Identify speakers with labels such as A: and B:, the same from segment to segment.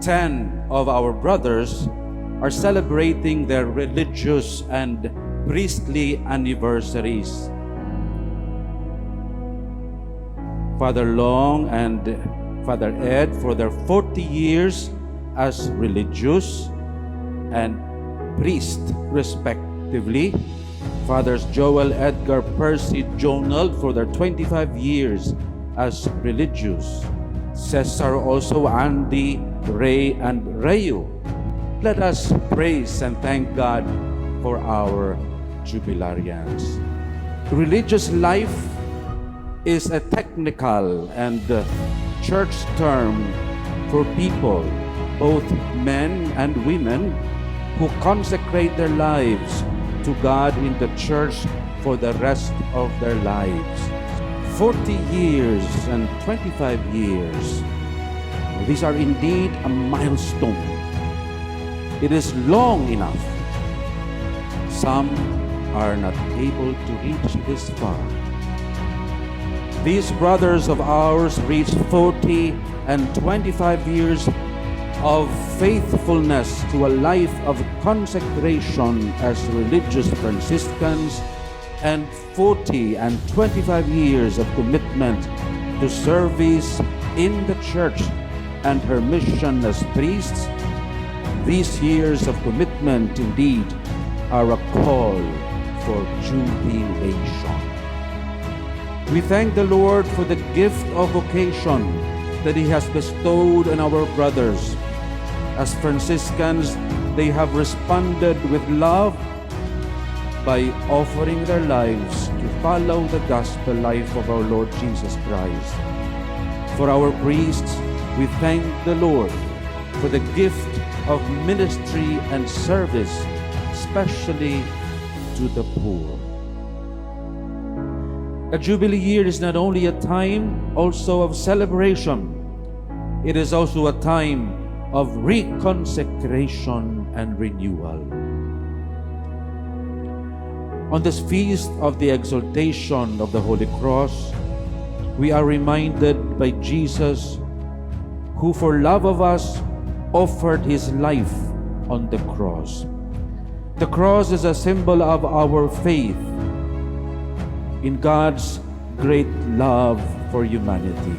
A: 10 of our brothers are celebrating their religious and priestly anniversaries. Father Long and Father Ed for their 40 years as religious and priest respectively. Fathers Joel Edgar Percy Jonald for their 25 years as religious. Cesar also Andy, Ray, and Rayo. Let us praise and thank God for our Jubilarians. Religious life is a technical and church term for people, both men and women, who consecrate their lives to God in the church for the rest of their lives. 40 years and 25 years. These are indeed a milestone. It is long enough. Some are not able to reach this far. These brothers of ours reached 40 and 25 years of faithfulness to a life of consecration as religious Franciscans, and 40 and 25 years of commitment to service in the church and her mission as priests. These years of commitment indeed are a call for jubilation. We thank the Lord for the gift of vocation that He has bestowed on our brothers. As Franciscans, they have responded with love by offering their lives to follow the gospel life of our Lord Jesus Christ. For our priests, we thank the Lord for the gift of ministry and service, especially to the poor. A Jubilee year is not only a time also of celebration, it is also a time of reconsecration and renewal. On this feast of the exaltation of the Holy Cross, we are reminded by Jesus, who for love of us offered His life on the cross. The cross is a symbol of our faith in God's great love for humanity.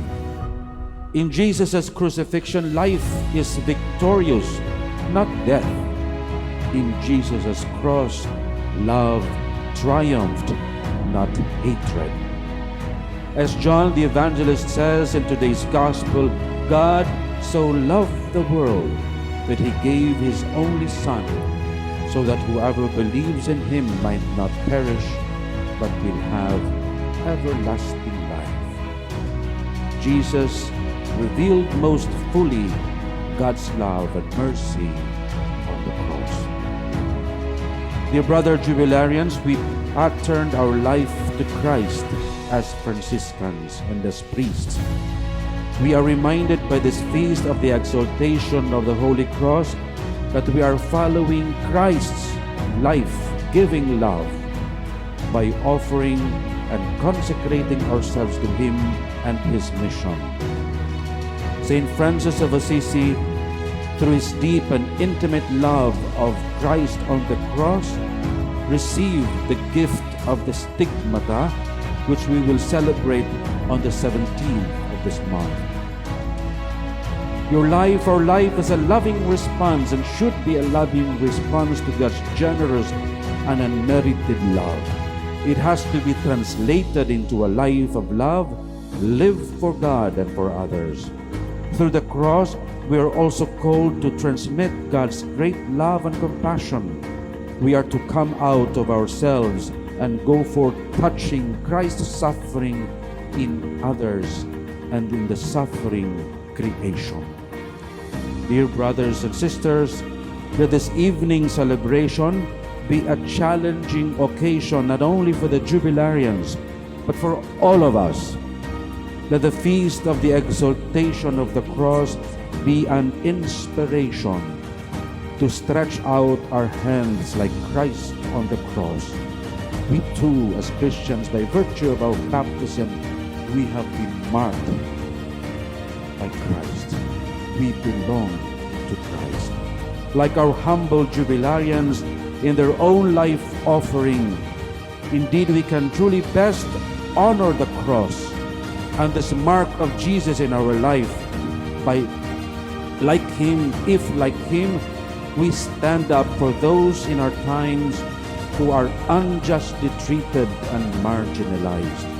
A: In Jesus' crucifixion, life is victorious, not death. In Jesus' cross, love triumphed, not hatred. As John the Evangelist says in today's Gospel, God so loved the world that He gave His only Son, so that whoever believes in Him might not perish, but will have everlasting life. Jesus revealed most fully God's love and mercy on the cross. Dear brother Jubilarians, we patterned our life to Christ as Franciscans and as priests. We are reminded by this feast of the exaltation of the Holy Cross that we are following Christ's life-giving love by offering and consecrating ourselves to Him and His mission. Saint Francis of Assisi, through his deep and intimate love of Christ on the cross, received the gift of the stigmata, which we will celebrate on the 17th of this month. Your life, our life, is a loving response and should be a loving response to God's generous and unmerited love. It has to be translated into a life of love, lived for God and for others. Through the cross, we are also called to transmit God's great love and compassion. We are to come out of ourselves and go forth touching Christ's suffering in others and in the suffering creation. Dear brothers and sisters, let this evening celebration be a challenging occasion not only for the Jubilarians, but for all of us. Let the feast of the exaltation of the cross be an inspiration to stretch out our hands like Christ on the cross. We too, as Christians, by virtue of our baptism, we have been marked by Christ. We belong to Christ. Like our humble Jubilarians in their own life offering, indeed we can truly best honor the cross and this mark of Jesus in our life by, like Him, if like Him, we stand up for those in our times who are unjustly treated and marginalized.